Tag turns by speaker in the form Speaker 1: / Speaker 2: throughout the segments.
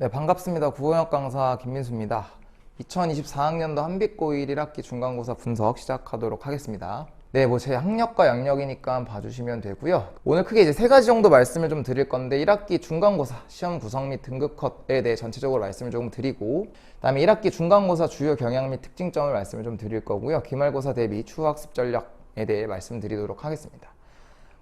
Speaker 1: 네, 반갑습니다. 국어영역 강사 김민수입니다. 2024학년도 한빛고1 1학기 중간고사 분석 시작하도록 하겠습니다. 네, 제 학력과 양력이니까 봐주시면 되고요. 오늘 크게 이제 세 가지 정도 말씀을 좀 드릴 건데 1학기 중간고사 시험 구성 및 등급 컷에 대해 전체적으로 말씀을 조금 드리고, 그다음에 1학기 중간고사 주요 경향 및 특징점을 말씀을 좀 드릴 거고요. 기말고사 대비 추후 학습 전략에 대해 말씀드리도록 하겠습니다.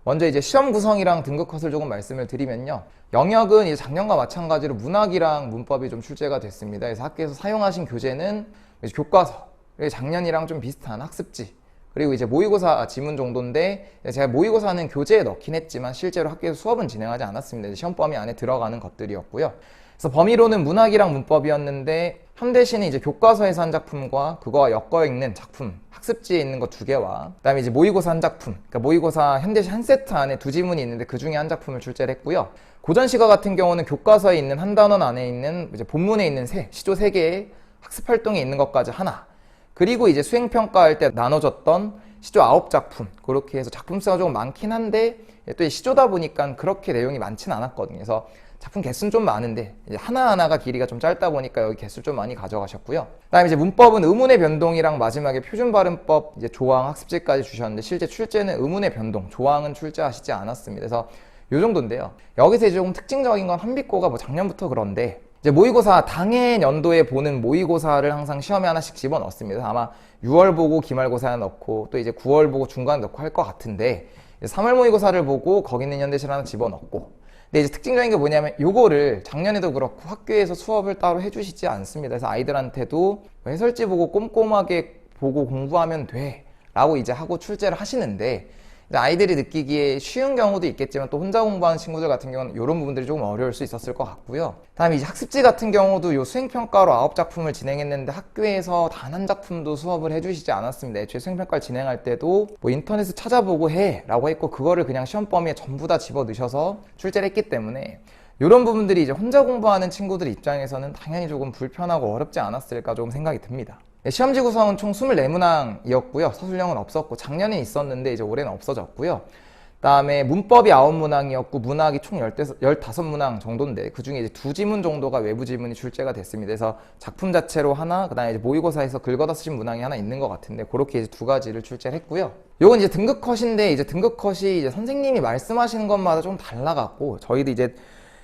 Speaker 1: 먼저 이제 시험 구성이랑 등급 컷을 조금 말씀을 드리면요. 영역은 이제 작년과 마찬가지로 문학이랑 문법이 좀 출제가 됐습니다. 그래서 학교에서 사용하신 교재는 이제 교과서, 그리고 작년이랑 좀 비슷한 학습지, 그리고 이제 모의고사 지문 정도인데, 제가 모의고사는 교재에 넣긴 했지만 실제로 학교에서 수업은 진행하지 않았습니다. 시험 범위 안에 들어가는 것들이었고요. 그래서 범위로는 문학이랑 문법이었는데, 현대시는 이제 교과서에서 한 작품과 그거와 엮어 읽는 작품, 학습지에 있는 거 두 개와, 그 다음에 이제 모의고사 한 작품, 그러니까 모의고사 현대시 한 세트 안에 두 지문이 있는데 그 중에 한 작품을 출제를 했고요. 고전시가 같은 경우는 교과서에 있는 한 단원 안에 있는 이제 본문에 있는 시조 3개의 학습 활동에 있는 것까지 하나, 그리고 이제 수행평가할 때 나눠졌던 시조 9작품, 그렇게 해서 작품 수가 조금 많긴 한데 또 시조다 보니까 그렇게 내용이 많진 않았거든요. 그래서 작품 개수는 좀 많은데 이제 하나하나가 길이가 좀 짧다 보니까 여기 개수 좀 많이 가져가셨고요. 그다음에 이제 문법은 의문의 변동이랑 마지막에 표준발음법 이제 조항 학습지까지 주셨는데, 실제 출제는 의문의 변동, 조항은 출제하시지 않았습니다. 그래서 요 정도인데요. 여기서 이제 조금 특징적인 건 한빛고가 작년부터 그런데 이제 모의고사 당해 연도에 보는 모의고사를 항상 시험에 하나씩 집어넣습니다. 아마 6월 보고 기말고사에 넣고 또 이제 9월 보고 중간에 넣고 할 것 같은데, 3월 모의고사를 보고 거기 있는 현대시를 하나 집어넣고, 근데 이제 특징적인 게 뭐냐면 요거를 작년에도 그렇고 학교에서 수업을 따로 해주시지 않습니다. 그래서 아이들한테도 해설지 보고 꼼꼼하게 보고 공부하면 돼 라고 이제 하고 출제를 하시는데, 아이들이 느끼기에 쉬운 경우도 있겠지만 또 혼자 공부하는 친구들 같은 경우는 이런 부분들이 조금 어려울 수 있었을 것 같고요. 다음에 이제 학습지 같은 경우도 요 수행평가로 9작품을 진행했는데 학교에서 단 한 작품도 수업을 해주시지 않았습니다. 애초에 수행평가를 진행할 때도 인터넷에서 찾아보고 해 라고 했고, 그거를 그냥 시험 범위에 전부 다 집어넣으셔서 출제를 했기 때문에 이런 부분들이 이제 혼자 공부하는 친구들 입장에서는 당연히 조금 불편하고 어렵지 않았을까 조금 생각이 듭니다. 시험지 구성은 총 24문항이었고요. 서술형은 없었고, 작년에 있었는데 이제 올해는 없어졌고요. 그다음에 문법이 9문항이었고 문학이 총 15문항 정도인데 그 중에 이제 2지문 정도가 외부 지문이 출제가 됐습니다. 그래서 작품 자체로 하나, 그다음에 이제 모의고사에서 긁어다 쓰신 문항이 하나 있는 것 같은데 그렇게 이제 2가지를 출제를 했고요. 요건 이제 등급 컷인데, 이제 등급 컷이 이제 선생님이 말씀하시는 것마다 좀 달라갖고 저희도 이제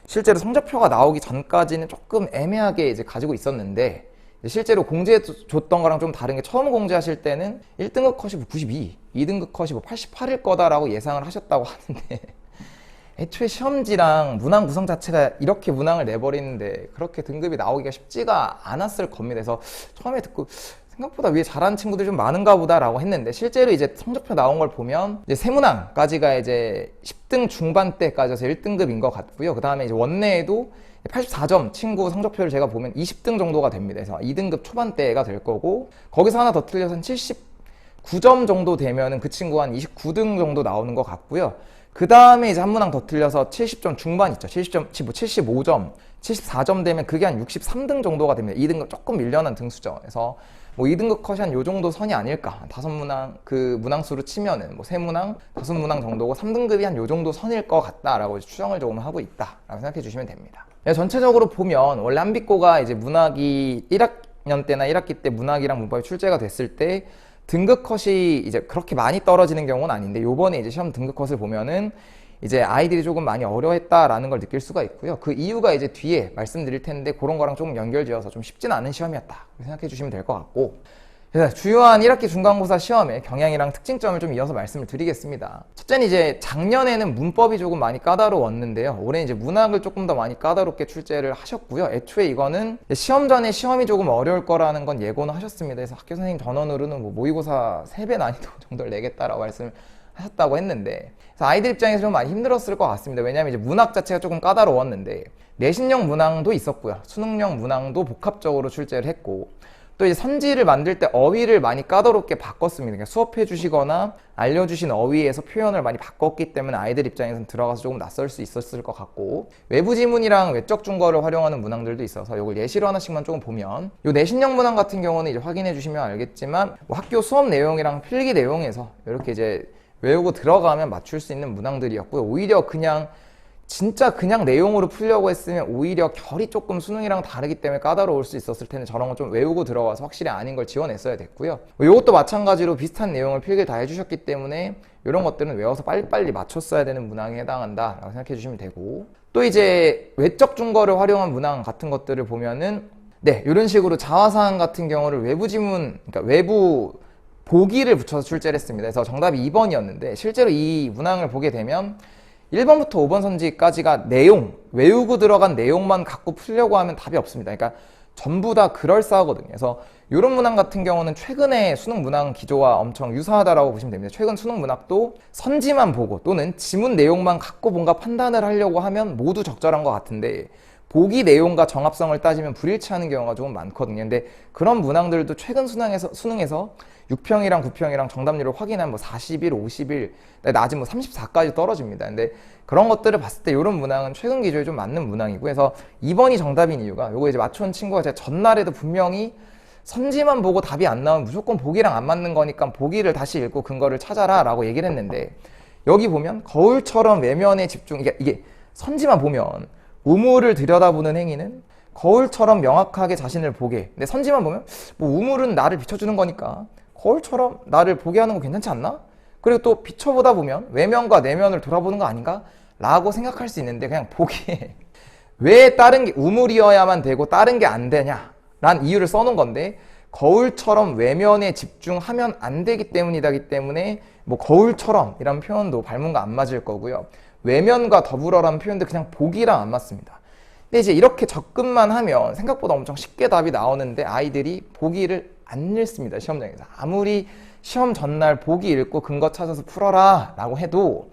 Speaker 1: 실제로 성적표가 나오기 전까지는 조금 애매하게 이제 가지고 있었는데, 실제로 공지해 줬던 거랑 좀 다른 게, 처음 공지하실 때는 1등급 컷이 92, 2등급 컷이 88일 거다라고 예상을 하셨다고 하는데 애초에 시험지랑 문항 구성 자체가 이렇게 문항을 내버리는데 그렇게 등급이 나오기가 쉽지가 않았을 겁니다. 그래서 처음에 듣고 생각보다 위에 잘하는 친구들이 좀 많은가 보다라고 했는데, 실제로 이제 성적표 나온 걸 보면 이제 세문항까지가 이제 10등 중반대까지여서 1등급인 것 같고요. 그 다음에 이제 원내에도 84점 친구 성적표를 제가 보면 20등 정도가 됩니다. 그래서 2등급 초반대가 될 거고, 거기서 하나 더 틀려서 한 79점 정도 되면은 그 친구가 한 29등 정도 나오는 것 같고요. 그 다음에 이제 한 문항 더 틀려서 70점 중반 있죠. 70점, 75점, 74점 되면 그게 한 63등 정도가 됩니다. 2등급 조금 밀려난 등수죠. 그래서 2등급 컷이 한 요 정도 선이 아닐까. 5문항, 그 문항수로 치면은 3문항, 5문항 정도고 3등급이 한 요 정도 선일 것 같다라고 추정을 조금 하고 있다라고 생각해 주시면 됩니다. 전체적으로 보면 원래 한빛고가 이제 문학이 1학년 때나 1학기 때 문학이랑 문법이 출제가 됐을 때 등급 컷이 이제 그렇게 많이 떨어지는 경우는 아닌데, 요번에 이제 시험 등급 컷을 보면은 이제 아이들이 조금 많이 어려워했다라는 걸 느낄 수가 있고요. 그 이유가 이제 뒤에 말씀드릴 텐데 그런 거랑 조금 연결지어서 좀 쉽진 않은 시험이었다 생각해 주시면 될 것 같고, 그래서 주요한 1학기 중간고사 시험의 경향이랑 특징점을 좀 이어서 말씀을 드리겠습니다. 첫째는 이제 작년에는 문법이 조금 많이 까다로웠는데요. 올해 이제 문학을 조금 더 많이 까다롭게 출제를 하셨고요. 애초에 이거는 시험 전에 시험이 조금 어려울 거라는 건 예고는 하셨습니다. 그래서 학교 선생님 전원으로는 모의고사 3배 난이도 정도를 내겠다라고 말씀을 하셨다고 했는데, 그래서 아이들 입장에서 좀 많이 힘들었을 것 같습니다. 왜냐하면 이제 문학 자체가 조금 까다로웠는데 내신형 문항도 있었고요. 수능형 문항도 복합적으로 출제를 했고, 또 이제 선지를 만들 때 어휘를 많이 까다롭게 바꿨습니다. 그러니까 수업해 주시거나 알려주신 어휘에서 표현을 많이 바꿨기 때문에 아이들 입장에서는 들어가서 조금 낯설 수 있었을 것 같고, 외부 지문이랑 외적 중거를 활용하는 문항들도 있어서 이걸 예시로 하나씩만 조금 보면, 요 내신형 문항 같은 경우는 이제 확인해 주시면 알겠지만 학교 수업 내용이랑 필기 내용에서 이렇게 이제 외우고 들어가면 맞출 수 있는 문항들이었고요. 오히려 그냥 진짜 그냥 내용으로 풀려고 했으면 오히려 결이 조금 수능이랑 다르기 때문에 까다로울 수 있었을 텐데 저런 건 좀 외우고 들어가서 확실히 아닌 걸 지원했어야 됐고요. 이것도 마찬가지로 비슷한 내용을 필기를 다 해주셨기 때문에 이런 것들은 외워서 빨리빨리 맞췄어야 되는 문항에 해당한다라고 생각해 주시면 되고, 또 이제 외적 중거를 활용한 문항 같은 것들을 보면은 네, 이런 식으로 자화사항 같은 경우를 외부 지문, 그러니까 외부 보기를 붙여서 출제를 했습니다. 그래서 정답이 2번이었는데 실제로 이 문항을 보게 되면 1번부터 5번 선지까지가 내용, 외우고 들어간 내용만 갖고 풀려고 하면 답이 없습니다. 그러니까 전부 다 그럴싸하거든요. 그래서 이런 문항 같은 경우는 최근에 수능 문항 기조와 엄청 유사하다라고 보시면 됩니다. 최근 수능 문학도 선지만 보고 또는 지문 내용만 갖고 뭔가 판단을 하려고 하면 모두 적절한 것 같은데 보기 내용과 정합성을 따지면 불일치하는 경우가 조금 많거든요. 근데 그런 문항들도 최근 수능에서 6평이랑 9평이랑 정답률을 확인하면 뭐 41, 51, 낮은 뭐 34까지 떨어집니다. 근데 그런 것들을 봤을 때 이런 문항은 최근 기조에 좀 맞는 문항이고, 그래서 2번이 정답인 이유가 요거 이제 맞춰온 친구가 제가 전날에도 분명히 선지만 보고 답이 안 나오면 무조건 보기랑 안 맞는 거니까 보기를 다시 읽고 근거를 찾아라 라고 얘기를 했는데, 여기 보면 거울처럼 외면에 집중, 이게 선지만 보면 우물을 들여다보는 행위는 거울처럼 명확하게 자신을 보게, 근데 선지만 보면 뭐 우물은 나를 비춰주는 거니까 거울처럼 나를 보게 하는 거 괜찮지 않나? 그리고 또 비춰보다 보면 외면과 내면을 돌아보는 거 아닌가? 라고 생각할 수 있는데, 그냥 보기에 왜 다른 게 우물이어야만 되고 다른 게 안 되냐? 란 이유를 써놓은 건데, 거울처럼 외면에 집중하면 안 되기 때문이기 때문에 뭐 거울처럼 이란 표현도 발문과 안 맞을 거고요. 외면과 더불어라는 표현도 그냥 보기랑 안 맞습니다. 근데 이제 이렇게 접근만 하면 생각보다 엄청 쉽게 답이 나오는데 아이들이 보기를 안 읽습니다. 시험장에서. 아무리 시험 전날 보기 읽고 근거 찾아서 풀어라 라고 해도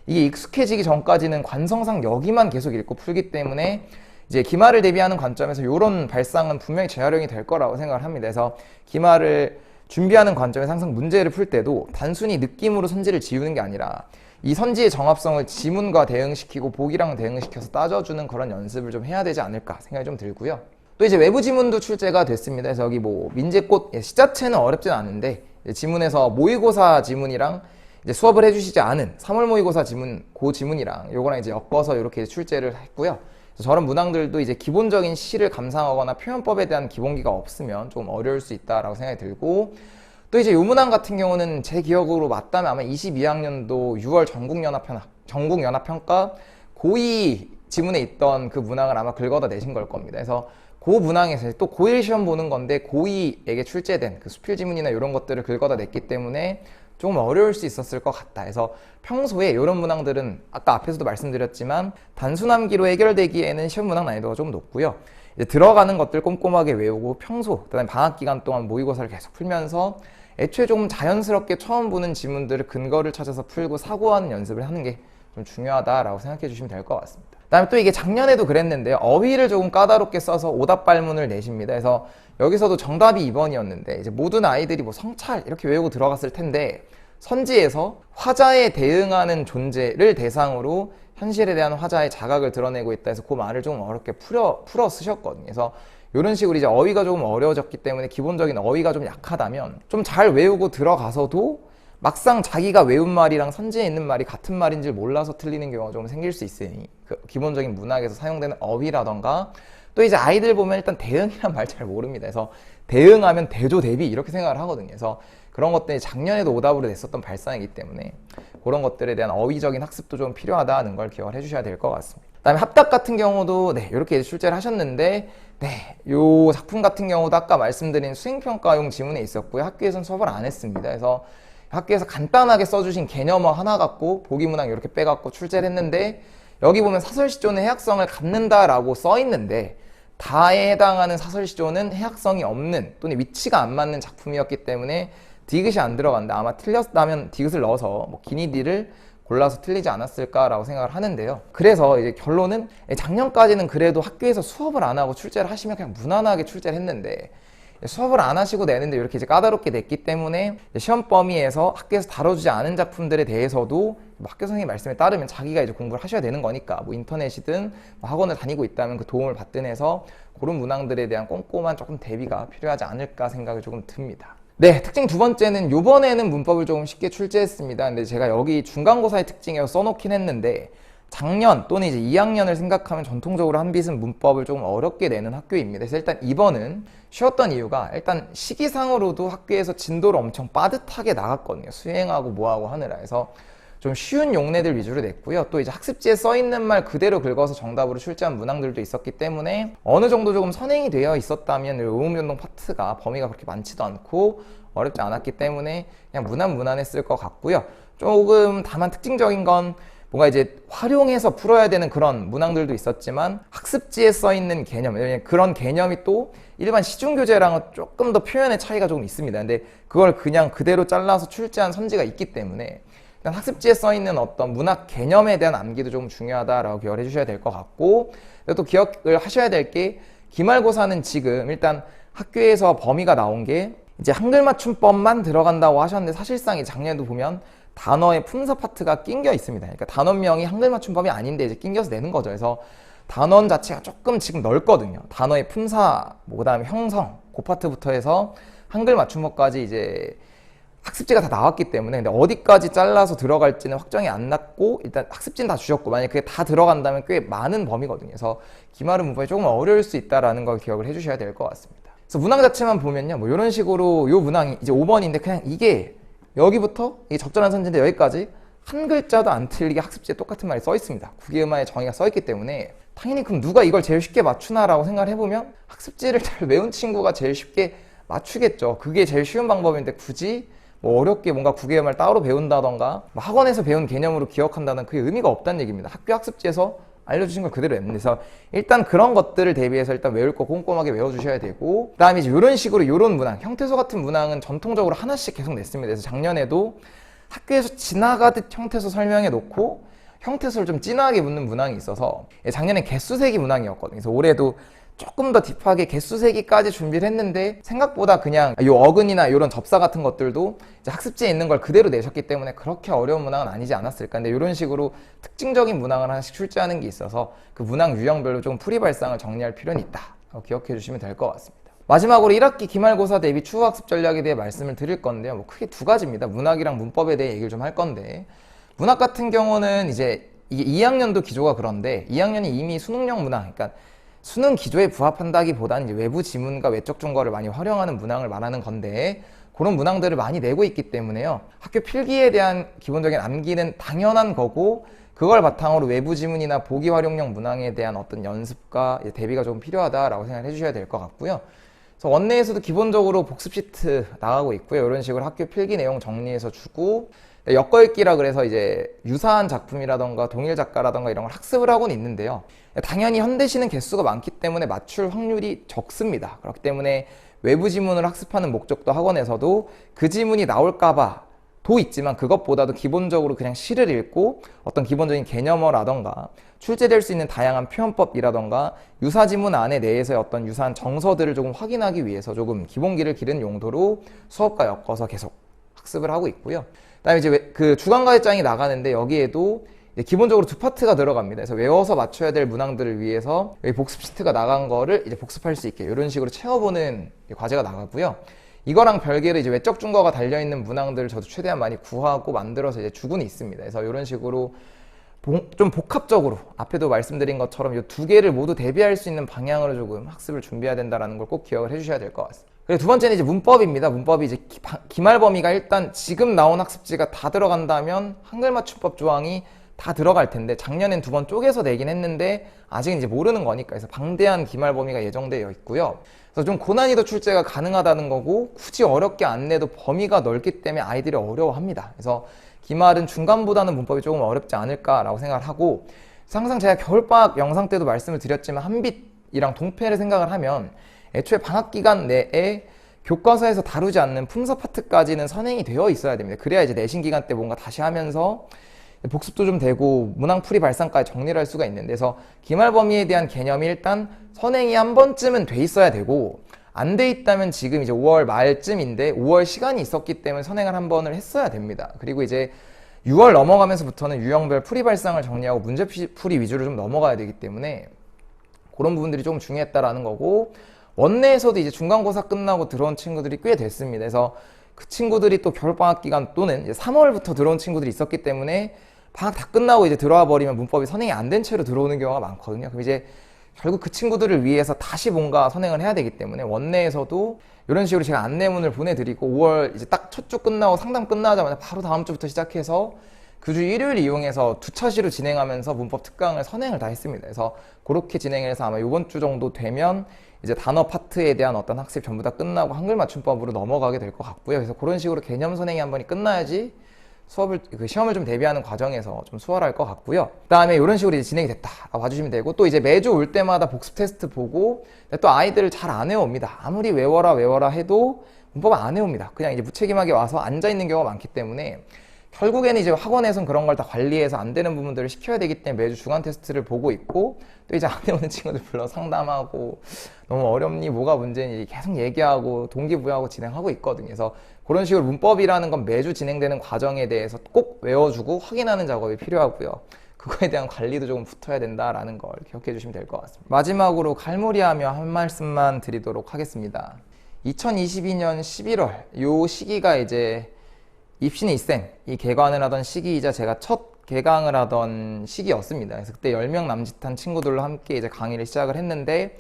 Speaker 1: 이게 익숙해지기 전까지는 관성상 여기만 계속 읽고 풀기 때문에 이제 기말을 대비하는 관점에서 이런 발상은 분명히 재활용이 될 거라고 생각을 합니다. 그래서 기말을 준비하는 관점에서 항상 문제를 풀 때도 단순히 느낌으로 선지를 지우는 게 아니라 이 선지의 정합성을 지문과 대응시키고 보기랑 대응시켜서 따져주는 그런 연습을 좀 해야 되지 않을까 생각이 좀 들고요. 또 이제 외부 지문도 출제가 됐습니다. 그래서 여기 뭐 민재꽃 시자체는 어렵진 않은데 지문에서 모의고사 지문이랑 이제 수업을 해주시지 않은 3월 모의고사 지문, 그 지문이랑 요거랑 이제 엮어서 이렇게 출제를 했고요. 그래서 저런 문항들도 이제 기본적인 시를 감상하거나 표현법에 대한 기본기가 없으면 좀 어려울 수 있다라고 생각이 들고, 또 이제 요 문항 같은 경우는 제 기억으로 맞다면 아마 22학년도 6월 전국연합평가 고2 지문에 있던 그 문항을 아마 긁어다 내신 걸 겁니다. 그래서 그 문항에서 또 고1 시험 보는 건데 고2에게 출제된 그 수필 지문이나 이런 것들을 긁어다 냈기 때문에 조금 어려울 수 있었을 것 같다. 그래서 평소에 이런 문항들은 아까 앞에서도 말씀드렸지만 단순함기로 해결되기에는 시험 문항 난이도가 좀 높고요. 이제 들어가는 것들 꼼꼼하게 외우고 평소, 그다음에 방학 기간 동안 모의고사를 계속 풀면서 애초에 조금 자연스럽게 처음 보는 지문들을 근거를 찾아서 풀고 사고하는 연습을 하는 게 좀 중요하다라고 생각해 주시면 될 것 같습니다. 그다음에 또 이게 작년에도 그랬는데요. 어휘를 조금 까다롭게 써서 오답 발문을 내십니다. 그래서 여기서도 정답이 2번이었는데 이제 모든 아이들이 뭐 성찰 이렇게 외우고 들어갔을 텐데 선지에서 화자에 대응하는 존재를 대상으로 현실에 대한 화자의 자각을 드러내고 있다 해서 그 말을 좀 어렵게 풀어 쓰셨거든요. 그래서 이런 식으로 이제 어휘가 조금 어려워졌기 때문에 기본적인 어휘가 좀 약하다면 좀 잘 외우고 들어가서도 막상 자기가 외운 말이랑 선지에 있는 말이 같은 말인 줄 몰라서 틀리는 경우가 좀 생길 수 있으니 그 기본적인 문학에서 사용되는 어휘라던가, 또 이제 아이들 보면 일단 대응이란 말 잘 모릅니다. 그래서 대응하면 대조 대비 이렇게 생각을 하거든요. 그래서 그런 것들이 작년에도 오답으로 냈었던 발상이기 때문에 그런 것들에 대한 어휘적인 학습도 좀 필요하다는 걸 기억을 해주셔야 될 것 같습니다. 그다음에 합답 같은 경우도 네, 이렇게 출제를 하셨는데 네, 요 작품 같은 경우도 아까 말씀드린 수행평가용 지문에 있었고요. 학교에서는 수업을 안 했습니다. 그래서 학교에서 간단하게 써주신 개념어 하나 갖고 보기 문항 이렇게 빼갖고 출제를 했는데, 여기 보면 사설시조는 해학성을 갖는다라고 써 있는데 다에 해당하는 사설시조는 해학성이 없는 또는 위치가 안 맞는 작품이었기 때문에 디귿이 안 들어간다. 아마 틀렸다면 디귿을 넣어서 뭐 기니디를 골라서 틀리지 않았을까라고 생각을 하는데요. 그래서 이제 결론은 작년까지는 그래도 학교에서 수업을 안 하고 출제를 하시면 그냥 무난하게 출제를 했는데 수업을 안 하시고 내는데 이렇게 이제 까다롭게 냈기 때문에 시험 범위에서 학교에서 다뤄주지 않은 작품들에 대해서도 학교 선생님 말씀에 따르면 자기가 이제 공부를 하셔야 되는 거니까 뭐 인터넷이든 뭐 학원을 다니고 있다면 그 도움을 받든 해서 그런 문항들에 대한 꼼꼼한 조금 대비가 필요하지 않을까 생각이 조금 듭니다. 네, 특징 두 번째는 요번에는 문법을 조금 쉽게 출제했습니다. 근데 제가 여기 중간고사의 특징이라고 써놓긴 했는데 작년 또는 이제 2학년을 생각하면 전통적으로 한빛은 문법을 조금 어렵게 내는 학교입니다. 그래서 일단 이번은 쉬었던 이유가 일단 시기상으로도 학교에서 진도를 엄청 빠듯하게 나갔거든요. 수행하고 뭐하고 하느라. 해서 좀 쉬운 용례들 위주로 냈고요. 또 이제 학습지에 써있는 말 그대로 긁어서 정답으로 출제한 문항들도 있었기 때문에 어느 정도 조금 선행이 되어 있었다면 의무운동 파트가 범위가 그렇게 많지도 않고 어렵지 않았기 때문에 그냥 무난무난했을 것 같고요. 조금 다만 특징적인 건 뭔가 이제 활용해서 풀어야 되는 그런 문항들도 있었지만 학습지에 써있는 개념, 그런 개념이 또 일반 시중교재랑은 조금 더 표현의 차이가 조금 있습니다. 근데 그걸 그냥 그대로 잘라서 출제한 선지가 있기 때문에 일단 학습지에 써있는 어떤 문학 개념에 대한 암기도 좀 중요하다라고 기억을 해주셔야 될 것 같고, 또 기억을 하셔야 될 게 기말고사는 지금 일단 학교에서 범위가 나온 게 이제 한글 맞춤법만 들어간다고 하셨는데 사실상 이 작년에도 보면 단어의 품사 파트가 낑겨 있습니다. 그러니까 단원명이 한글 맞춤법이 아닌데 이제 낑겨서 내는 거죠. 그래서 단원 자체가 조금 지금 넓거든요. 단어의 품사, 그다음에 형성, 그 파트부터 해서 한글 맞춤법까지 이제 학습지가 다 나왔기 때문에 근데 어디까지 잘라서 들어갈지는 확정이 안 났고 일단 학습지는 다 주셨고 만약에 그게 다 들어간다면 꽤 많은 범위거든요. 그래서 기말은 문법이 조금 어려울 수 있다라는 걸 기억을 해주셔야 될 것 같습니다. 그래서 문항 자체만 보면요, 뭐 이런 식으로 요 문항이 이제 5번인데 그냥 이게 여기부터 이게 적절한 선지인데 여기까지 한 글자도 안 틀리게 학습지에 똑같은 말이 써 있습니다. 국어의 정의가 써 있기 때문에 당연히 그럼 누가 이걸 제일 쉽게 맞추나라고 생각을 해보면 학습지를 잘 외운 친구가 제일 쉽게 맞추겠죠. 그게 제일 쉬운 방법인데 굳이 뭐 어렵게 뭔가 국어의 말 따로 배운다던가 뭐 학원에서 배운 개념으로 기억한다는 그게 의미가 없다는 얘기입니다. 학교 학습지에서 알려주신 걸 그대로 냅니다. 그래서 일단 그런 것들을 대비해서 일단 외울 거 꼼꼼하게 외워주셔야 되고, 그 다음에 이제 이런 식으로 이런 문항, 형태소 같은 문항은 전통적으로 하나씩 계속 냈습니다. 그래서 작년에도 학교에서 지나가듯 형태소 설명해 놓고 형태소를 좀 진하게 묻는 문항이 있어서 작년에 개수세기 문항이었거든요. 그래서 올해도 조금 더 딥하게 개수세기까지 준비를 했는데 생각보다 그냥 요 어근이나 이런 접사 같은 것들도 이제 학습지에 있는 걸 그대로 내셨기 때문에 그렇게 어려운 문항은 아니지 않았을까. 근데 이런 식으로 특징적인 문항을 하나씩 출제하는 게 있어서 그 문항 유형별로 좀 풀이 발상을 정리할 필요는 있다. 기억해 주시면 될 것 같습니다. 마지막으로 1학기 기말고사 대비 추후 학습 전략에 대해 말씀을 드릴 건데요. 뭐 크게 두 가지입니다. 문학이랑 문법에 대해 얘기를 좀 할 건데, 문학 같은 경우는 이제 이게 2학년도 기조가 그런데 2학년이 이미 수능형 문항, 그러니까 수능 기조에 부합한다기보다는 이제 외부 지문과 외적 증거를 많이 활용하는 문항을 말하는 건데 그런 문항들을 많이 내고 있기 때문에요. 학교 필기에 대한 기본적인 암기는 당연한 거고 그걸 바탕으로 외부 지문이나 보기 활용형 문항에 대한 어떤 연습과 대비가 좀 필요하다라고 생각을 해주셔야 될 것 같고요. 그래서 원내에서도 기본적으로 복습 시트 나가고 있고요. 이런 식으로 학교 필기 내용 정리해서 주고 엮어읽기라 그래서 이제 유사한 작품이라던가 동일 작가라던가 이런 걸 학습을 하고는 있는데요. 당연히 현대시는 개수가 많기 때문에 맞출 확률이 적습니다. 그렇기 때문에 외부 지문을 학습하는 목적도 학원에서도 그 지문이 나올까봐 도 있지만 그것보다도 기본적으로 그냥 시를 읽고 어떤 기본적인 개념어라던가 출제될 수 있는 다양한 표현법이라던가 유사 지문 안에 내에서의 어떤 유사한 정서들을 조금 확인하기 위해서 조금 기본기를 기른 용도로 수업과 엮어서 계속 학습을 하고 있고요. 그다음에 이제 그 주간과제장이 나가는데 여기에도 기본적으로 두 파트가 들어갑니다. 그래서 외워서 맞춰야 될 문항들을 위해서 여기 복습 시트가 나간 거를 이제 복습할 수 있게 이런 식으로 채워보는 과제가 나가고요. 이거랑 별개로 이제 외적 증거가 달려있는 문항들을 저도 최대한 많이 구하고 만들어서 이제 주고는 있습니다. 그래서 이런 식으로 좀 복합적으로 앞에도 말씀드린 것처럼 이 두 개를 모두 대비할 수 있는 방향으로 조금 학습을 준비해야 된다는 걸 꼭 기억을 해주셔야 될 것 같습니다. 그리고 두 번째는 이제 문법입니다. 문법이 이제 기말 범위가 일단 지금 나온 학습지가 다 들어간다면 한글 맞춤법 조항이 다 들어갈 텐데 작년엔 두 번 쪼개서 내긴 했는데 아직은 이제 모르는 거니까 그래서 방대한 기말 범위가 예정되어 있고요. 그래서 좀 고난이도 출제가 가능하다는 거고 굳이 어렵게 안 내도 범위가 넓기 때문에 아이들이 어려워합니다. 그래서 기말은 중간보다는 문법이 조금 어렵지 않을까라고 생각을 하고, 항상 제가 겨울방학 영상 때도 말씀을 드렸지만 한빛이랑 동패를 생각을 하면 애초에 방학 기간 내에 교과서에서 다루지 않는 품사 파트까지는 선행이 되어 있어야 됩니다. 그래야 이제 내신 기간 때 뭔가 다시 하면서 복습도 좀 되고 문항 풀이 발상까지 정리를 할 수가 있는데, 그래서 기말 범위에 대한 개념이 일단 선행이 한 번쯤은 돼 있어야 되고 안 돼 있다면 지금 이제 5월 말쯤인데 5월 시간이 있었기 때문에 선행을 한 번을 했어야 됩니다. 그리고 이제 6월 넘어가면서부터는 유형별 풀이 발상을 정리하고 문제 풀이 위주로 좀 넘어가야 되기 때문에 그런 부분들이 조금 중요했다라는 거고, 원내에서도 이제 중간고사 끝나고 들어온 친구들이 꽤 됐습니다. 그래서 그 친구들이 또 겨울방학 기간 또는 이제 3월부터 들어온 친구들이 있었기 때문에 방학 다 끝나고 이제 들어와 버리면 문법이 선행이 안 된 채로 들어오는 경우가 많거든요. 그럼 이제 결국 그 친구들을 위해서 다시 뭔가 선행을 해야 되기 때문에 원내에서도 이런 식으로 제가 안내문을 보내드리고 5월 이제 딱 첫 주 끝나고 상담 끝나자마자 바로 다음 주부터 시작해서 그 주 일요일 이용해서 두 차시로 진행하면서 문법 특강을 선행을 다 했습니다. 그래서 그렇게 진행을 해서 아마 이번 주 정도 되면 이제 단어 파트에 대한 어떤 학습 전부 다 끝나고 한글 맞춤법으로 넘어가게 될 것 같고요. 그래서 그런 식으로 개념 선행이 한 번이 끝나야지 시험을 좀 대비하는 과정에서 좀 수월할 것 같고요. 그 다음에 이런 식으로 이제 진행이 됐다 봐주시면 되고, 또 이제 매주 올 때마다 복습 테스트 보고, 또 아이들을 잘 안 외웁니다. 아무리 외워라 해도 문법을 안 외웁니다. 그냥 이제 무책임하게 와서 앉아있는 경우가 많기 때문에 결국에는 이제 학원에서는 그런 걸 다 관리해서 안 되는 부분들을 시켜야 되기 때문에 매주 주간 테스트를 보고 있고, 또 이제 안 외우는 친구들 불러 상담하고, 너무 어렵니 뭐가 문제니 계속 얘기하고 동기부여하고 진행하고 있거든요. 그래서 그런 식으로 문법이라는 건 매주 진행되는 과정에 대해서 꼭 외워주고 확인하는 작업이 필요하고요. 그거에 대한 관리도 조금 붙어야 된다라는 걸 기억해 주시면 될 것 같습니다. 마지막으로 갈무리하며 한 말씀만 드리도록 하겠습니다. 2022년 11월 요 시기가 이제 입시는 이쌤이 개관을 하던 시기이자 제가 첫 개강을 하던 시기였습니다. 그래서 그때 10명 남짓한 친구들과 함께 이제 강의를 시작을 했는데,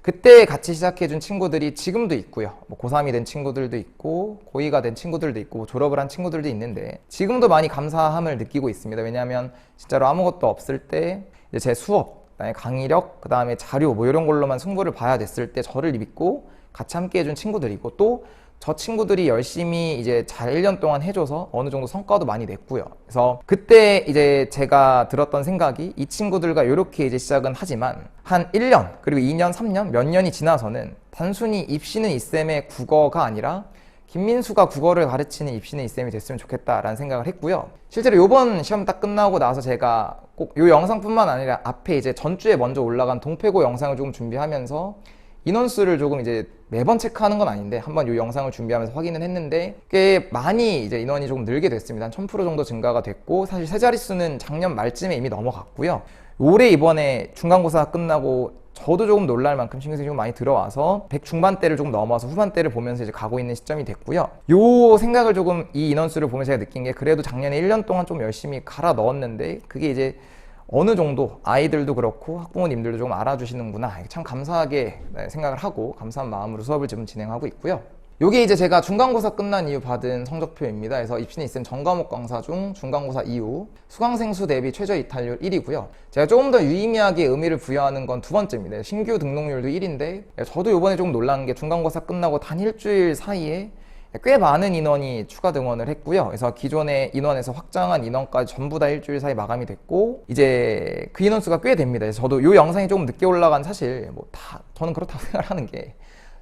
Speaker 1: 그때 같이 시작해준 친구들이 지금도 있고요. 뭐 고3이 된 친구들도 있고, 고2가 된 친구들도 있고, 졸업을 한 친구들도 있는데, 지금도 많이 감사함을 느끼고 있습니다. 왜냐하면 진짜로 아무것도 없을 때 이제 제 수업, 그다음에 강의력, 그 다음에 자료 뭐 이런 걸로만 승부를 봐야 됐을 때 저를 믿고 같이 함께 해준 친구들이고, 또 저 친구들이 열심히 이제 잘 1년 동안 해줘서 어느 정도 성과도 많이 냈고요. 그래서 그때 이제 제가 들었던 생각이, 이 친구들과 이렇게 이제 시작은 하지만 한 1년 그리고 2년 3년 몇 년이 지나서는 단순히 입시는 이쌤의 국어가 아니라 김민수가 국어를 가르치는 입시는 이쌤이 됐으면 좋겠다라는 생각을 했고요. 실제로 이번 시험 딱 끝나고 나서 제가 꼭 이 영상뿐만 아니라 앞에 이제 전주에 먼저 올라간 동패고 영상을 조금 준비하면서 인원수를 조금 이제 매번 체크하는 건 아닌데 한번 이 영상을 준비하면서 확인은 했는데, 꽤 많이 이제 인원이 조금 늘게 됐습니다. 한 1000% 정도 증가가 됐고, 사실 세 자릿수는 작년 말쯤에 이미 넘어갔고요. 올해 이번에 중간고사 끝나고 저도 조금 놀랄 만큼 신규생이 좀 많이 들어와서 100 중반대를 조금 넘어서 후반대를 보면서 이제 가고 있는 시점이 됐고요. 요 생각을 조금 이 인원수를 보면서 제가 느낀 게, 그래도 작년에 1년 동안 좀 열심히 갈아 넣었는데 그게 이제 어느 정도 아이들도 그렇고 학부모님들도 조금 알아주시는구나, 참 감사하게 생각을 하고 감사한 마음으로 수업을 지금 진행하고 있고요. 요게 이제 제가 중간고사 끝난 이후 받은 성적표입니다. 그래서 입시는 이쌤 전과목 강사 중 중간고사 이후 수강생 수 대비 최저 이탈률 1위고요. 제가 조금 더 유의미하게 의미를 부여하는 건 두 번째입니다. 신규 등록률도 1인데, 저도 요번에 조금 놀란 게 중간고사 끝나고 단 일주일 사이에 꽤 많은 인원이 추가 등원을 했고요. 그래서 기존의 인원에서 확장한 인원까지 전부 다 일주일 사이 마감이 됐고, 이제 그 인원수가 꽤 됩니다. 그래서 저도 이 영상이 조금 늦게 올라간, 사실 뭐 저는 그렇다고 생각하는 게,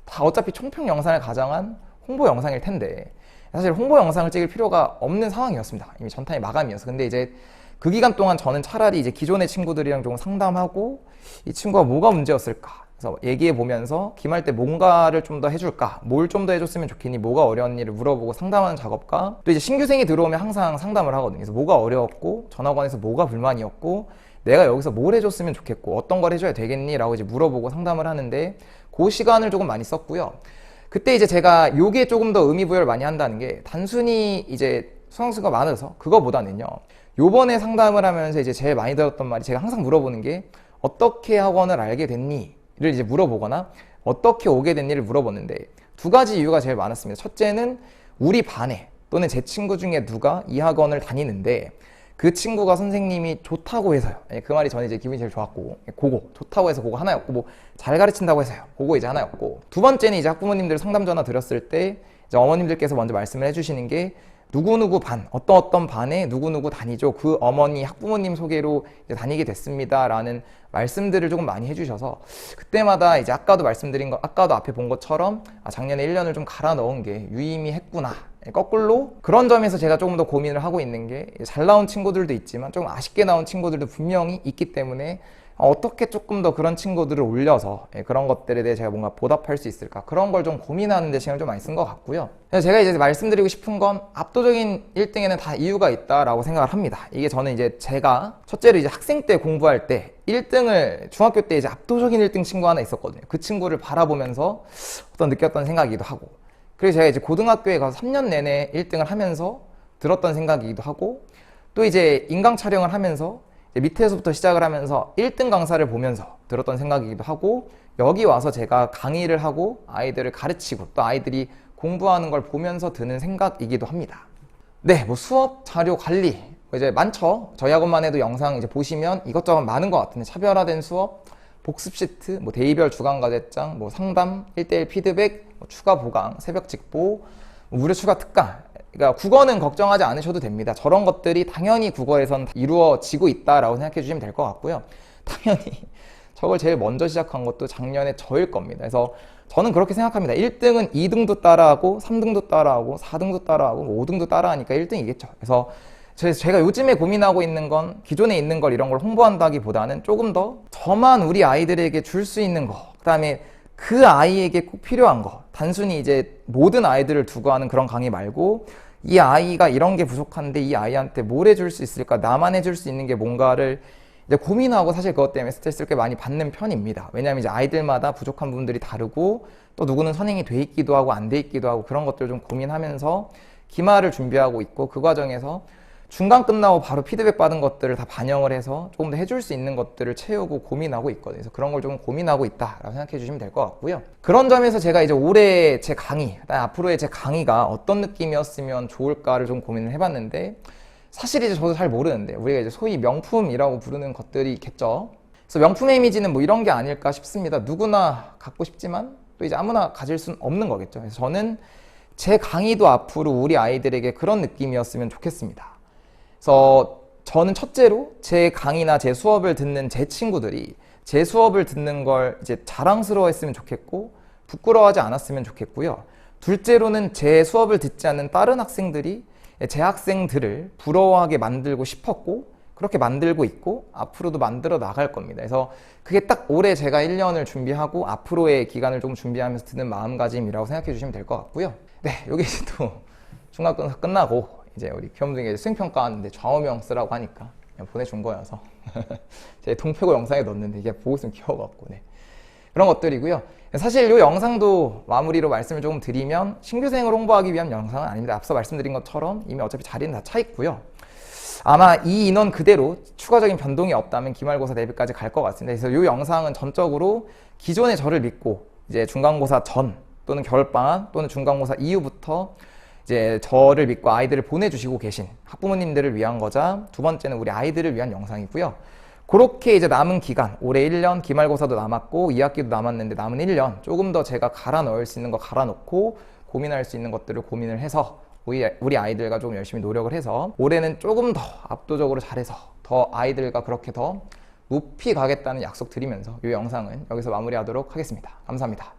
Speaker 1: 다 어차피 총평 영상을 가장한 홍보 영상일 텐데 사실 홍보 영상을 찍을 필요가 없는 상황이었습니다. 이미 전탄이 마감이어서. 근데 이제 그 기간 동안 저는 차라리 이제 기존의 친구들이랑 좀 상담하고, 이 친구가 뭐가 문제였을까, 그래서 얘기해 보면서 기말 때 뭔가를 좀 더 해줄까, 뭘 좀 더 해줬으면 좋겠니, 뭐가 어려웠니를 물어보고 상담하는 작업과, 또 이제 신규생이 들어오면 항상 상담을 하거든요. 그래서 뭐가 어려웠고, 전학원에서 뭐가 불만이었고, 내가 여기서 뭘 해줬으면 좋겠고, 어떤 걸 해줘야 되겠니 라고 이제 물어보고 상담을 하는데, 그 시간을 조금 많이 썼고요. 그때 이제 제가 요게 조금 더 의미 부여를 많이 한다는 게, 단순히 이제 수강수가 많아서 그거보다는요, 요번에 상담을 하면서 이제 제일 많이 들었던 말이, 제가 항상 물어보는 게 어떻게 학원을 알게 됐니 를 이제 물어보거나 어떻게 오게 됐니를 물어보는데, 두 가지 이유가 제일 많았습니다. 첫째는 우리 반에 또는 제 친구 중에 누가 이 학원을 다니는데 그 친구가 선생님이 좋다고 해서요. 그 말이 저는 이제 기분이 제일 좋았고, 그거 좋다고 해서 그거 하나였고, 뭐 잘 가르친다고 해서요, 그거 이제 하나였고, 두 번째는 이제 학부모님들 상담 전화 드렸을 때 이제 어머님들께서 먼저 말씀을 해주시는 게, 누구누구 반, 어떤 반에 누구누구 다니죠, 그 어머니 학부모님 소개로 이제 다니게 됐습니다 라는 말씀들을 조금 많이 해주셔서, 그때마다 이제 아까도 말씀드린 거, 아까도 앞에 본 것처럼 작년에 1년을 좀 갈아 넣은 게 유의미했구나, 거꾸로 그런 점에서 제가 조금 더 고민을 하고 있는 게, 잘 나온 친구들도 있지만 조금 아쉽게 나온 친구들도 분명히 있기 때문에 어떻게 조금 더 그런 친구들을 올려서 그런 것들에 대해 제가 뭔가 보답할 수 있을까, 그런 걸 좀 고민하는 데 시간을 좀 많이 쓴 것 같고요. 그래서 제가 이제 말씀드리고 싶은 건, 압도적인 1등에는 다 이유가 있다라고 생각을 합니다. 이게 저는 이제 제가 첫째로 이제 학생 때 공부할 때 1등을, 중학교 때 이제 압도적인 1등 친구 하나 있었거든요. 그 친구를 바라보면서 어떤 느꼈던 생각이기도 하고, 그리고 제가 이제 고등학교에 가서 3년 내내 1등을 하면서 들었던 생각이기도 하고, 또 이제 인강 촬영을 하면서 이제 밑에서부터 시작을 하면서 1등 강사를 보면서 들었던 생각이기도 하고, 여기 와서 제가 강의를 하고 아이들을 가르치고 또 아이들이 공부하는 걸 보면서 드는 생각이기도 합니다. 네, 뭐 수업 자료 관리 이제 많죠. 저희 학원만 해도 영상 이제 보시면 이것저것 많은 것 같은데, 차별화된 수업, 복습 시트, 뭐 데이별 주간 과제장, 뭐 상담, 1대1 피드백, 뭐 추가 보강, 새벽 직보, 무료 추가 특강. 그러니까 국어는 걱정하지 않으셔도 됩니다. 저런 것들이 당연히 국어에선 이루어지고 있다라고 생각해 주시면 될 것 같고요. 당연히 저걸 제일 먼저 시작한 것도 작년에 저일 겁니다. 그래서 저는 그렇게 생각합니다. 1등은 2등도 따라하고 3등도 따라하고 4등도 따라하고 5등도 따라하니까 1등이겠죠. 그래서 제가 요즘에 고민하고 있는 건 기존에 있는 걸 이런 걸 홍보한다기보다는 조금 더 저만 우리 아이들에게 줄 수 있는 거, 그 다음에 그 아이에게 꼭 필요한 거, 단순히 이제 모든 아이들을 두고 하는 그런 강의 말고, 이 아이가 이런 게 부족한데 이 아이한테 뭘 해줄 수 있을까, 나만 해줄 수 있는 게 뭔가를 이제 고민하고, 사실 그것 때문에 스트레스를 꽤 많이 받는 편입니다. 왜냐하면 이제 아이들마다 부족한 부분들이 다르고, 또 누구는 선행이 돼 있기도 하고 안 돼 있기도 하고, 그런 것들 좀 고민하면서 기말을 준비하고 있고, 그 과정에서 중간 끝나고 바로 피드백 받은 것들을 다 반영을 해서 조금 더 해줄 수 있는 것들을 채우고 고민하고 있거든요. 그래서 그런 걸 좀 고민하고 있다라고 생각해 주시면 될 것 같고요. 그런 점에서 제가 이제 올해 제 강의, 앞으로의 제 강의가 어떤 느낌이었으면 좋을까를 좀 고민을 해봤는데, 사실 이제 저도 잘 모르는데 우리가 이제 소위 명품이라고 부르는 것들이 있겠죠. 그래서 명품의 이미지는 뭐 이런 게 아닐까 싶습니다. 누구나 갖고 싶지만 또 이제 아무나 가질 수는 없는 거겠죠. 그래서 저는 제 강의도 앞으로 우리 아이들에게 그런 느낌이었으면 좋겠습니다. 그래서 저는 첫째로 제 강의나 제 수업을 듣는 제 친구들이 제 수업을 듣는 걸 이제 자랑스러워했으면 좋겠고, 부끄러워하지 않았으면 좋겠고요. 둘째로는 제 수업을 듣지 않는 다른 학생들이 제 학생들을 부러워하게 만들고 싶었고, 그렇게 만들고 있고 앞으로도 만들어 나갈 겁니다. 그래서 그게 딱 올해 제가 1년을 준비하고 앞으로의 기간을 좀 준비하면서 드는 마음가짐이라고 생각해 주시면 될 것 같고요. 네, 여기 이제 또 중간고사 끝나고 이제 우리 귀염둥이가 수행평가 하는데 좌우명 쓰라고 하니까 그냥 보내준 거여서 제 동표고 영상에 넣었는데 이게 보고 있으면 귀여워갖고, 네, 그런 것들이고요. 사실 이 영상도 마무리로 말씀을 조금 드리면, 신규생을 홍보하기 위한 영상은 아닙니다. 앞서 말씀드린 것처럼 이미 어차피 자리는 다 차 있고요. 아마 이 인원 그대로 추가적인 변동이 없다면 기말고사 대비까지 갈 것 같습니다. 그래서 이 영상은 전적으로 기존의 저를 믿고 이제 중간고사 전 또는 겨울방학 또는 중간고사 이후부터 이제 저를 믿고 아이들을 보내주시고 계신 학부모님들을 위한 거자, 두 번째는 우리 아이들을 위한 영상이고요. 그렇게 이제 남은 기간, 올해 1년 기말고사도 남았고 2학기도 남았는데 남은 1년 조금 더 제가 갈아 넣을 수 있는 거 갈아 넣고 고민할 수 있는 것들을 고민을 해서 우리 아이들과 좀 열심히 노력을 해서 올해는 조금 더 압도적으로 잘해서 더 아이들과 그렇게 더 높이 가겠다는 약속 드리면서 이 영상은 여기서 마무리하도록 하겠습니다. 감사합니다.